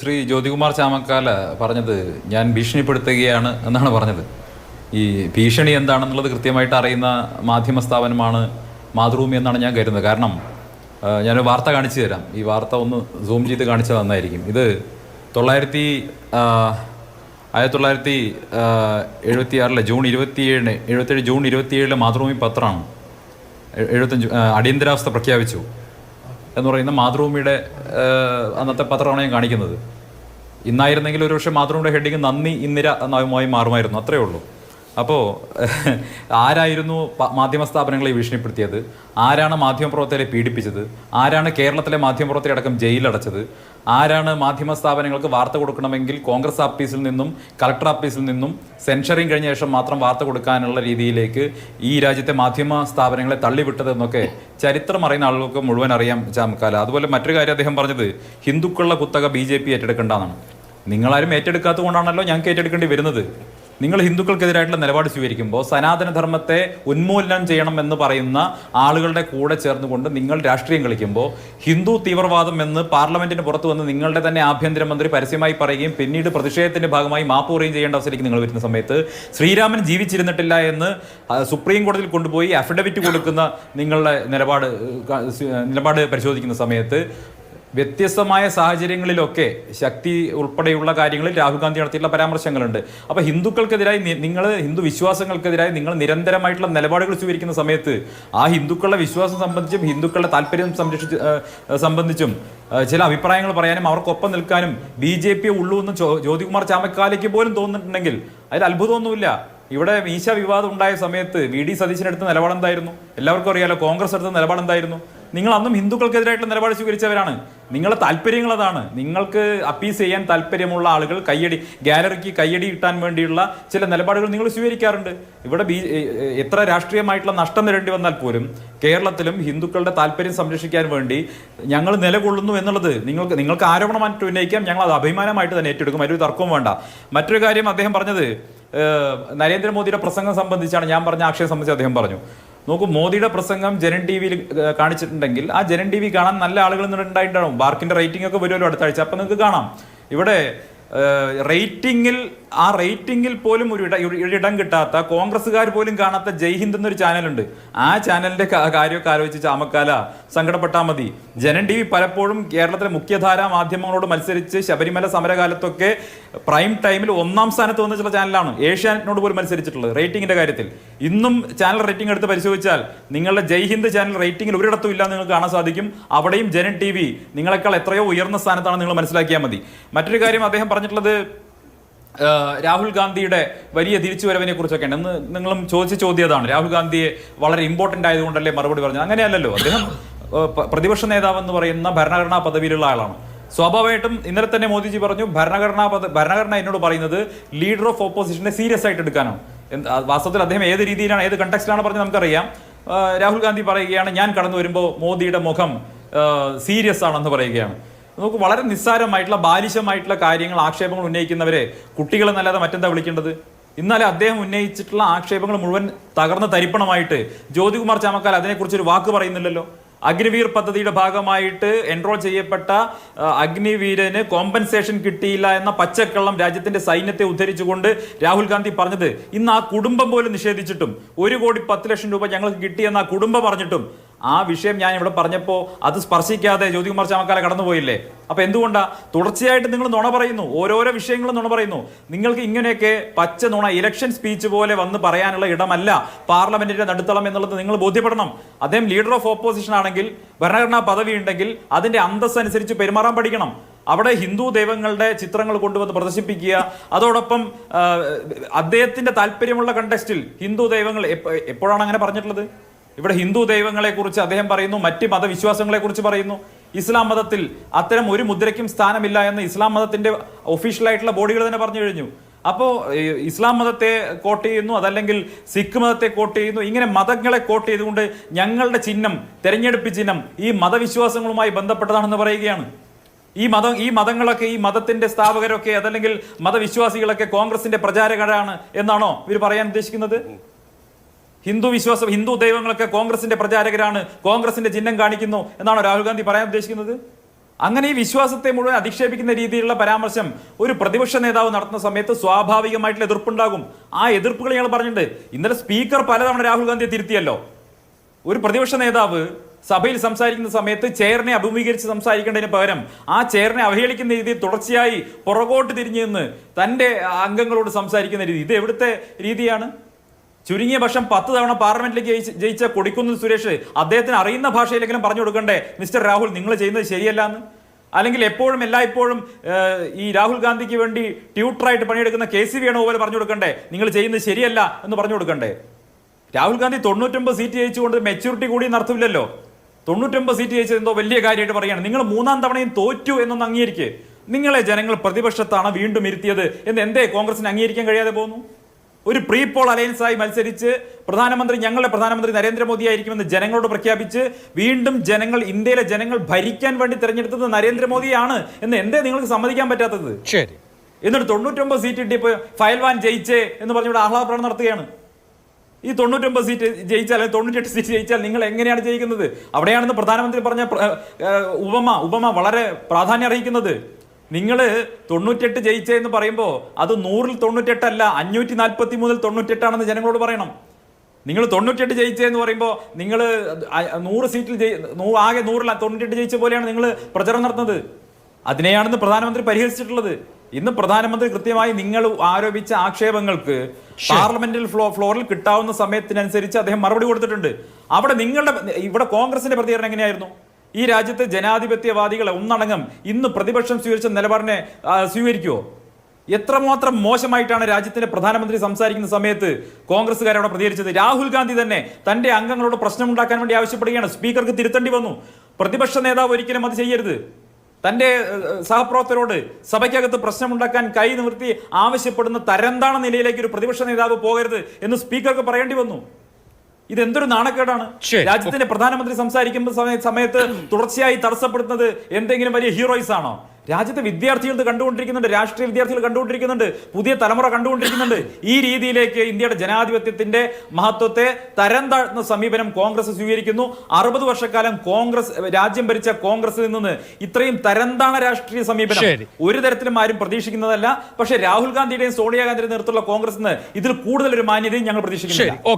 ശ്രീ ജ്യോതികുമാർ ചാമക്കാല പറഞ്ഞത് ഞാൻ ഭീഷണിപ്പെടുത്തുകയാണ് എന്നാണ് പറഞ്ഞത്. ഈ ഭീഷണി എന്താണെന്നുള്ളത് കൃത്യമായിട്ട് അറിയുന്ന മാധ്യമ സ്ഥാപനമാണ് മാതൃഭൂമി എന്നാണ് ഞാൻ കരുതുന്നത്. കാരണം ഞാനൊരു വാർത്ത കാണിച്ചു തരാം. ഈ വാർത്ത ഒന്ന് സൂം ചെയ്ത് കാണിച്ചാൽ നന്നായിരിക്കും. ഇത് 1976 ജൂൺ 27 മാതൃഭൂമി പത്രമാണ്. 75 അടിയന്തരാവസ്ഥ പ്രഖ്യാപിച്ചു എന്ന് പറയുന്ന മാതൃഭൂമിയുടെ അന്നത്തെ പത്രമാണ് ഞാൻ കാണിക്കുന്നത്. ഇന്നായിരുന്നെങ്കിൽ ഒരു പക്ഷേ മാതൃഭൂമിയുടെ ഹെഡിങ് നന്ദി ഇന്ദിര എന്നായി മാറുമായിരുന്നു, അത്രയേ ഉള്ളൂ. അപ്പോൾ ആരായിരുന്നു മാധ്യമ സ്ഥാപനങ്ങളെ ഭീഷണിപ്പെടുത്തിയത്? ആരാണ് മാധ്യമപ്രവർത്തകരെ പീഡിപ്പിച്ചത്? ആരാണ് കേരളത്തിലെ മാധ്യമപ്രവർത്തകരെ അടക്കം ജയിലടച്ചത്? ആരാണ് മാധ്യമ സ്ഥാപനങ്ങൾക്ക് വാർത്ത കൊടുക്കണമെങ്കിൽ കോൺഗ്രസ് ഓഫീസിൽ നിന്നും കളക്ടർ ഓഫീസിൽ നിന്നും സെൻഷറിങ് കഴിഞ്ഞ ശേഷം മാത്രം വാർത്ത കൊടുക്കാനുള്ള രീതിയിലേക്ക് ഈ രാജ്യത്തെ മാധ്യമ സ്ഥാപനങ്ങളെ തള്ളിവിട്ടത് എന്നൊക്കെ ചരിത്രം അറിയുന്ന ആളുകൾക്ക് മുഴുവൻ അറിയാം ചാമക്കാല. അതുപോലെ മറ്റൊരു കാര്യം അദ്ദേഹം പറഞ്ഞത് ഹിന്ദുക്കളുടെ കുത്തക BJP ഏറ്റെടുക്കേണ്ടതാണ്. നിങ്ങളാരും ഏറ്റെടുക്കാത്തത് കൊണ്ടാണല്ലോ ഞങ്ങൾക്ക് ഏറ്റെടുക്കേണ്ടി വരുന്നത്. നിങ്ങൾ ഹിന്ദുക്കൾക്കെതിരായിട്ടുള്ള നിലപാട് സ്വീകരിക്കുമ്പോൾ സനാതനധർമ്മത്തെ ഉന്മൂലനം ചെയ്യണം എന്ന് പറയുന്ന ആളുകളുടെ കൂടെ ചേർന്നുകൊണ്ട് നിങ്ങൾ രാഷ്ട്രീയം കളിക്കുമ്പോൾ ഹിന്ദു തീവ്രവാദം എന്ന് പാർലമെന്റിന് പുറത്ത് വന്ന് നിങ്ങളുടെ തന്നെ ആഭ്യന്തരമന്ത്രി പരസ്യമായി പറയുകയും പിന്നീട് പ്രതിഷേധത്തിന്റെ ഭാഗമായി മാപ്പ് പറയുകയും ചെയ്യേണ്ട അവസരത്തേക്ക് നിങ്ങൾ വരുന്ന സമയത്ത് ശ്രീരാമൻ ജീവിച്ചിരുന്നിട്ടില്ല എന്ന് സുപ്രീം കോടതിയിൽ കൊണ്ടുപോയി അഫിഡവിറ്റ് കൊടുക്കുന്ന നിങ്ങളുടെ നിലപാട് പരിശോധിക്കുന്ന സമയത്ത് വ്യത്യസ്തമായ സാഹചര്യങ്ങളിലൊക്കെ ശക്തി ഉൾപ്പെടെയുള്ള കാര്യങ്ങളിൽ രാഹുൽ ഗാന്ധി നടത്തിയിട്ടുള്ള പരാമർശങ്ങളുണ്ട്. അപ്പോൾ ഹിന്ദുക്കൾക്കെതിരായി ഹിന്ദു വിശ്വാസങ്ങൾക്കെതിരായി നിങ്ങൾ നിരന്തരമായിട്ടുള്ള നിലപാടുകൾ സ്വീകരിക്കുന്ന സമയത്ത് ആ ഹിന്ദുക്കളുടെ വിശ്വാസം സംബന്ധിച്ചും ഹിന്ദുക്കളുടെ താല്പര്യം സംബന്ധിച്ചും ചില അഭിപ്രായങ്ങൾ പറയാനും അവർക്കൊപ്പം നിൽക്കാനും BJP ഉള്ളൂ എന്ന് ജ്യോതികുമാർ ചാമക്കാലയ്ക്ക് പോലും തോന്നിയിട്ടുണ്ടെങ്കിൽ അതിൽ അത്ഭുതമൊന്നുമില്ല. ഇവിടെ മീശ വിവാദം ഉണ്ടായ സമയത്ത് VD സതീശനെടുത്ത നിലപാടെന്തായിരുന്നു? എല്ലാവർക്കും അറിയാലോ. കോൺഗ്രസ് എടുത്ത നിലപാടെന്തായിരുന്നു? നിങ്ങൾ അന്നും ഹിന്ദുക്കൾക്കെതിരായിട്ടുള്ള നിലപാട് സ്വീകരിച്ചവരാണ്. നിങ്ങളുടെ താല്പര്യങ്ങൾ അതാണ്. നിങ്ങൾക്ക് അപ്പീസ് ചെയ്യാൻ താല്പര്യമുള്ള ആളുകൾ ഗാലറിക്ക് കയ്യടി കിട്ടാൻ വേണ്ടിയുള്ള ചില നിലപാടുകൾ നിങ്ങൾ സ്വീകരിക്കാറുണ്ട്. ഇവിടെ എത്ര രാഷ്ട്രീയമായിട്ടുള്ള നഷ്ടം നേരിടേണ്ടി വന്നാൽ പോലും കേരളത്തിലും ഹിന്ദുക്കളുടെ താല്പര്യം സംരക്ഷിക്കാൻ വേണ്ടി ഞങ്ങൾ നിലകൊള്ളുന്നു എന്നുള്ളത് നിങ്ങൾക്ക് ആരോപണമായിട്ട് ഉന്നയിക്കാം. ഞങ്ങൾ അത് അഭിമാനമായിട്ട് തന്നെ ഏറ്റെടുക്കും. അതിലൊരു തർക്കവും വേണ്ട. മറ്റൊരു കാര്യം അദ്ദേഹം പറഞ്ഞത് നരേന്ദ്രമോദിയുടെ പ്രസംഗം സംബന്ധിച്ചാണ്. ഞാൻ പറഞ്ഞ ആക്ഷേപം സംബന്ധിച്ച് അദ്ദേഹം പറഞ്ഞു, നോക്കൂ, മോദിയുടെ പ്രസംഗം ജനൻ TV കാണിച്ചിട്ടുണ്ടെങ്കിൽ ആ ജനൻ TV കാണാൻ നല്ല ആളുകൾ ഉണ്ടായിട്ടുണ്ടാവും. ബാർക്കിന്റെ റേറ്റിംഗ് ഒക്കെ വരുമല്ലോ അടുത്ത ആഴ്ച, അപ്പം നിങ്ങൾക്ക് കാണാം. ഇവിടെ റേറ്റിംഗിൽ പോലും ഒരിടം കിട്ടാത്ത, കോൺഗ്രസ്സുകാർ പോലും കാണാത്ത ജയ്ഹിന്ദ് എന്നൊരു ചാനലുണ്ട്. ആ ചാനലിന്റെ കാര്യമൊക്കെ ആലോചിച്ച് ചാമക്കാല സങ്കടപ്പെട്ടാൽ മതി. ജനൻ TV പലപ്പോഴും കേരളത്തിലെ മുഖ്യധാരാ മാധ്യമങ്ങളോട് മത്സരിച്ച് ശബരിമല സമരകാലത്തൊക്കെ പ്രൈം ടൈമിൽ 1ാം സ്ഥാനത്ത് വന്നിട്ടുള്ള ചാനലാണ്. ഏഷ്യാനെറ്റിനോട് പോലും മത്സരിച്ചിട്ടുള്ളത് റേറ്റിംഗിന്റെ കാര്യത്തിൽ. ഇന്നും ചാനൽ റേറ്റിംഗ് എടുത്ത് പരിശോധിച്ചാൽ നിങ്ങളുടെ ജയ്ഹിന്ദ് ചാനൽ റേറ്റിംഗിൽ ഒരിടത്തും ഇല്ല നിങ്ങൾക്ക് കാണാൻ സാധിക്കും. അവിടെയും ജനൻ TV നിങ്ങളെക്കാൾ എത്രയോ ഉയർന്ന സ്ഥാനത്താണ് നിങ്ങൾ മനസ്സിലാക്കിയാൽ മതി. മറ്റൊരു കാര്യം അദ്ദേഹം പറഞ്ഞിട്ടുള്ളത് രാഹുൽ ഗാന്ധിയുടെ വലിയ തിരിച്ചുവരവിനെ കുറിച്ചൊക്കെ ഉണ്ട്. എന്ന് നിങ്ങളും ചോദിച്ച ചോദ്യതാണ്. രാഹുൽ ഗാന്ധിയെ വളരെ ഇമ്പോർട്ടന്റ് ആയതുകൊണ്ടല്ലേ മറുപടി പറഞ്ഞത്? അങ്ങനെയല്ലല്ലോ. അദ്ദേഹം പ്രതിപക്ഷ നേതാവ് എന്ന് പറയുന്ന ഭരണഘടനാ പദവിയിലുള്ള ആളാണ്. സ്വാഭാവികമായിട്ടും ഇന്നലെ തന്നെ മോദിജി പറഞ്ഞു, ഭരണഘടന എന്നോട് പറയുന്നത് ലീഡർ ഓഫ് ഓപ്പോസിഷനെ സീരിയസ് ആയിട്ട് എടുക്കാനാണ്. വാസ്തവത്തിൽ അദ്ദേഹം ഏത് രീതിയിലാണ്, ഏത് കണ്ടക്സ്റ്റിലാണ് പറഞ്ഞത് നമുക്കറിയാം. രാഹുൽ ഗാന്ധി പറയുകയാണ്, ഞാൻ കടന്നു വരുമ്പോൾ മോദിയുടെ മുഖം സീരിയസ് ആണെന്ന് പറയുകയാണ്. നമുക്ക് വളരെ നിസ്സാരമായിട്ടുള്ള ബാലിശമായിട്ടുള്ള കാര്യങ്ങൾ, ആക്ഷേപങ്ങൾ ഉന്നയിക്കുന്നവരെ കുട്ടികളെന്നല്ലാതെ മറ്റെന്താ വിളിക്കേണ്ടത്? ഇന്നലെ അദ്ദേഹം ഉന്നയിച്ചിട്ടുള്ള ആക്ഷേപങ്ങൾ മുഴുവൻ തകർന്ന തരിപ്പണമായിട്ട് ജ്യോതികുമാർ ചാമക്കാല അതിനെക്കുറിച്ചൊരു വാക്ക് പറയുന്നില്ലല്ലോ. അഗ്നിവീർ പദ്ധതിയുടെ ഭാഗമായിട്ട് എൻറോൾ ചെയ്യപ്പെട്ട അഗ്നിവീരന് കോമ്പൻസേഷൻ കിട്ടിയില്ല എന്ന പച്ചക്കള്ളം രാജ്യത്തിന്റെ സൈന്യത്തെ ഉദ്ധരിച്ചുകൊണ്ട് രാഹുൽ ഗാന്ധി പറഞ്ഞത് ഇന്ന് ആ കുടുംബം പോലും നിഷേധിച്ചിട്ടും 1,10,00,000 രൂപ ഞങ്ങൾക്ക് കിട്ടിയെന്ന് ആ കുടുംബം പറഞ്ഞിട്ടും ആ വിഷയം ഞാൻ ഇവിടെ പറഞ്ഞപ്പോൾ അത് സ്പർശിക്കാതെ ജ്യോതികുമാർ ചാമക്കാല കടന്നുപോയില്ലേ? അപ്പൊ എന്തുകൊണ്ടാ തുടർച്ചയായിട്ട് നിങ്ങൾ നുണ പറയുന്നു? ഓരോരോ വിഷയങ്ങളും നുണ പറയുന്നു. നിങ്ങൾക്ക് ഇങ്ങനെയൊക്കെ പച്ച നുണ ഇലക്ഷൻ സ്പീച്ച് പോലെ വന്ന് പറയാനുള്ള ഇടമല്ല പാർലമെന്റിന്റെ നടുത്തളം എന്നുള്ളത് നിങ്ങൾ ബോധ്യപ്പെടണം. അദ്ദേഹം ലീഡർ ഓഫ് ഓപ്പോസിഷൻ ആണെങ്കിൽ, ഭരണഘടനാ പദവി ഉണ്ടെങ്കിൽ അതിന്റെ അന്തസ് അനുസരിച്ച് പെരുമാറാൻ പഠിക്കണം. അവിടെ ഹിന്ദു ദൈവങ്ങളുടെ ചിത്രങ്ങൾ കൊണ്ടുവന്ന് പ്രദർശിപ്പിക്കുക, അതോടൊപ്പം അദ്ദേഹത്തിന്റെ താല്പര്യമുള്ള കണ്ടെക്സ്റ്റിൽ ഹിന്ദു ദൈവങ്ങൾ എപ്പോഴാണ് അങ്ങനെ പറഞ്ഞിട്ടുള്ളത്? ഇവിടെ ഹിന്ദു ദൈവങ്ങളെ കുറിച്ച് അദ്ദേഹം പറയുന്നു, മറ്റ് മതവിശ്വാസങ്ങളെ കുറിച്ച് പറയുന്നു. ഇസ്ലാം മതത്തിൽ അത്തരം ഒരു മുദ്രയ്ക്കും സ്ഥാനമില്ല എന്ന് ഇസ്ലാം മതത്തിന്റെ ഒഫീഷ്യലായിട്ടുള്ള ബോഡികൾ തന്നെ പറഞ്ഞു കഴിഞ്ഞു. അപ്പോൾ ഇസ്ലാം മതത്തെ കോട്ട് ചെയ്യുന്നു, അതല്ലെങ്കിൽ സിഖ് മതത്തെ കോട്ട് ചെയ്യുന്നു. ഇങ്ങനെ മതങ്ങളെ കോട്ട് ചെയ്തുകൊണ്ട് ഞങ്ങളുടെ ചിഹ്നം, തെരഞ്ഞെടുപ്പ് ചിഹ്നം ഈ മതവിശ്വാസങ്ങളുമായി ബന്ധപ്പെട്ടതാണെന്ന് പറയുകയാണ്. ഈ മതങ്ങളൊക്കെ, ഈ മതത്തിന്റെ സ്ഥാപകരൊക്കെ അതല്ലെങ്കിൽ മതവിശ്വാസികളൊക്കെ കോൺഗ്രസിന്റെ പ്രചാരകരാണ് എന്നാണോ ഇവർ പറയാൻ ഉദ്ദേശിക്കുന്നത്? ഹിന്ദു ദൈവങ്ങളൊക്കെ കോൺഗ്രസിന്റെ പ്രചാരകരാണ്, കോൺഗ്രസിന്റെ ചിഹ്നം കാണിക്കുന്നു എന്നാണോ രാഹുൽ ഗാന്ധി പറയാൻ ഉദ്ദേശിക്കുന്നത്? അങ്ങനെ ഈ വിശ്വാസത്തെ മുഴുവൻ അധിക്ഷേപിക്കുന്ന രീതിയിലുള്ള പരാമർശം ഒരു പ്രതിപക്ഷ നേതാവ് നടത്തുന്ന സമയത്ത് സ്വാഭാവികമായിട്ടുള്ള എതിർപ്പുണ്ടാകും. ആ എതിർപ്പുകൾ ഞങ്ങൾ പറഞ്ഞിട്ടുണ്ട്. ഇന്നലെ സ്പീക്കർ പലതവണ രാഹുൽ ഗാന്ധിയെ തിരുത്തിയല്ലോ. ഒരു പ്രതിപക്ഷ നേതാവ് സഭയിൽ സംസാരിക്കുന്ന സമയത്ത് ചെയറിനെ അഭിമുഖീകരിച്ച് സംസാരിക്കേണ്ടതിന് പകരം ആ ചെയറിനെ അവഹേളിക്കുന്ന രീതിയിൽ തുടർച്ചയായി പുറകോട്ട് തിരിഞ്ഞു നിന്ന് തന്റെ അംഗങ്ങളോട് സംസാരിക്കുന്ന രീതി, ഇത് എവിടുത്തെ രീതിയാണ്? ചുരുങ്ങിയ പക്ഷം 10 തവണ പാർലമെന്റിലേക്ക് ജയിച്ച കൊടിക്കുന്നിൽ സുരേഷ് അദ്ദേഹത്തിന് അറിയുന്ന ഭാഷയിലെങ്കിലും പറഞ്ഞു കൊടുക്കണ്ടേ, മിസ്റ്റർ രാഹുൽ നിങ്ങൾ ചെയ്യുന്നത് ശരിയല്ല എന്ന്? അല്ലെങ്കിൽ എപ്പോഴും എല്ലായ്പ്പോഴും ഈ രാഹുൽ ഗാന്ധിക്ക് വേണ്ടി ട്യൂട്ടറായിട്ട് പണിയെടുക്കുന്ന KC വേണുഗോപാൽ പറഞ്ഞു കൊടുക്കണ്ടേ, നിങ്ങൾ ചെയ്യുന്നത് ശരിയല്ല എന്ന് പറഞ്ഞു കൊടുക്കണ്ടേ? രാഹുൽ ഗാന്ധി 99 സീറ്റ് ജയിച്ചുകൊണ്ട് മെച്യൂരിറ്റി കൂടി നടത്തില്ലല്ലോ. 99 സീറ്റ് ജയിച്ചത് എന്തോ വലിയ കാര്യമായിട്ട് പറയുകയാണ്. നിങ്ങൾ 3-ാം തവണയും തോറ്റു എന്നൊന്ന് അംഗീകരിക്കുക. നിങ്ങളെ ജനങ്ങൾ പ്രതിപക്ഷത്താണ് വീണ്ടും ഇരുത്തിയത് എന്ന് എന്തേ കോൺഗ്രസിന് അംഗീകരിക്കാൻ കഴിയാതെ പോകുന്നു? ഒരു പ്രീ പോൾ അലയൻസായി മത്സരിച്ച് ഞങ്ങളുടെ പ്രധാനമന്ത്രി നരേന്ദ്രമോദി ആയിരിക്കുമെന്ന് ജനങ്ങളോട് പ്രഖ്യാപിച്ച് വീണ്ടും ഇന്ത്യയിലെ ജനങ്ങൾ ഭരിക്കാൻ വേണ്ടി തെരഞ്ഞെടുത്തത് നരേന്ദ്രമോദിയാണ് എന്ന് എന്തേ നിങ്ങൾക്ക് സമ്മതിക്കാൻ പറ്റാത്തത്? ശരി. എന്നിട്ട് 99 സീറ്റ് കിട്ടിയപ്പോൾ ഫയൽവാൻ ജയിച്ചേ എന്ന് പറഞ്ഞുകൊണ്ട് ആഹ്ലാദപ്രകടനം നടത്തുകയാണ്. ഈ 99 സീറ്റ് ജയിച്ചാൽ 98 സീറ്റ് ജയിച്ചാൽ നിങ്ങൾ എങ്ങനെയാണ് ജയിക്കുന്നത്? അവിടെയാണെന്ന് പ്രധാനമന്ത്രി പറഞ്ഞ ഉപമ വളരെ പ്രാധാന്യം അറിയിക്കുന്നത്. നിങ്ങൾ 98 ജയിച്ചെന്ന് പറയുമ്പോൾ അത് 100-ൽ 98 അല്ല, 543 മുതൽ 98 ജനങ്ങളോട് പറയണം. നിങ്ങൾ 98 ജയിച്ചെന്ന് പറയുമ്പോൾ നിങ്ങൾ 100 സീറ്റിൽ ആകെ 100-ൽ 98 ജയിച്ച പോലെയാണ് നിങ്ങൾ പ്രചരണം നടത്തുന്നത്. അതിനെയാണെന്ന് പ്രധാനമന്ത്രി പരിഹസിച്ചിട്ടുള്ളത്. ഇന്ന് പ്രധാനമന്ത്രി കൃത്യമായി നിങ്ങൾ ആരോപിച്ച ആക്ഷേപങ്ങൾക്ക് പാർലമെന്റിൽ ഫ്ലോറിൽ കിട്ടാവുന്ന സമയത്തിനനുസരിച്ച് അദ്ദേഹം മറുപടി കൊടുത്തിട്ടുണ്ട്. ഇവിടെ കോൺഗ്രസിന്റെ പ്രതികരണം എങ്ങനെയായിരുന്നു? ഈ രാജ്യത്തെ ജനാധിപത്യവാദികളെ ഒന്നടങ്കം ഇന്ന് പ്രതിപക്ഷം സ്വീകരിച്ച നിലപാടിനെ സ്വീകരിക്കുമോ? എത്രമാത്രം മോശമായിട്ടാണ് രാജ്യത്തിന്റെ പ്രധാനമന്ത്രി സംസാരിക്കുന്ന സമയത്ത് കോൺഗ്രസ്സുകാരവിടെ പ്രതികരിച്ചത്. രാഹുൽ ഗാന്ധി തന്നെ തന്റെ അംഗങ്ങളോട് പ്രശ്നമുണ്ടാക്കാൻ വേണ്ടി ആവശ്യപ്പെടുകയാണ്. സ്പീക്കർക്ക് തിരുത്തേണ്ടി വന്നു. പ്രതിപക്ഷ നേതാവ് ഒരിക്കലും അത് ചെയ്യരുത്. തന്റെ സഹപ്രവർത്തകരോട് സഭയ്ക്കകത്ത് പ്രശ്നമുണ്ടാക്കാൻ കൈ നിവർത്തി ആവശ്യപ്പെടുന്ന തരംതാണ നിലയിലേക്ക് ഒരു പ്രതിപക്ഷ നേതാവ് പോകരുത് എന്ന് സ്പീക്കർക്ക് പറയേണ്ടി വന്നു. ഇതെന്തൊരു നാണക്കേടാണ്. രാജ്യത്തിന്റെ പ്രധാനമന്ത്രി സംസാരിക്കുന്ന സമയത്ത് തുടർച്ചയായി തടസ്സപ്പെടുത്തുന്നത് എന്തെങ്കിലും വലിയ ഹീറോയിസ് ആണോ? രാജ്യത്തെ വിദ്യാർത്ഥികൾ കണ്ടുകൊണ്ടിരിക്കുന്നുണ്ട്, രാഷ്ട്രീയ വിദ്യാർത്ഥികൾ കണ്ടുകൊണ്ടിരിക്കുന്നുണ്ട്, പുതിയ തലമുറ കണ്ടുകൊണ്ടിരിക്കുന്നുണ്ട്. ഈ രീതിയിലേക്ക് ഇന്ത്യയുടെ ജനാധിപത്യത്തിന്റെ മഹത്വത്തെ തരം താഴ്ത്തുന്ന സമീപനം കോൺഗ്രസ് സ്വീകരിക്കുന്നു. 60 വർഷക്കാലം രാജ്യം ഭരിച്ച കോൺഗ്രസിൽ നിന്ന് ഇത്രയും തരംതാണ രാഷ്ട്രീയ സമീപനം ഒരു തരത്തിലും ആരും പ്രതീക്ഷിക്കുന്നതല്ല. പക്ഷേ രാഹുൽ ഗാന്ധിയുടെയും സോണിയാഗാന്ധിയുടെയും നേതൃത്വത്തിലുള്ള കോൺഗ്രസിന് ഇതിൽ കൂടുതൽ ഒരു മാന്യതയും ഞങ്ങൾ പ്രതീക്ഷിക്കുന്നില്ല.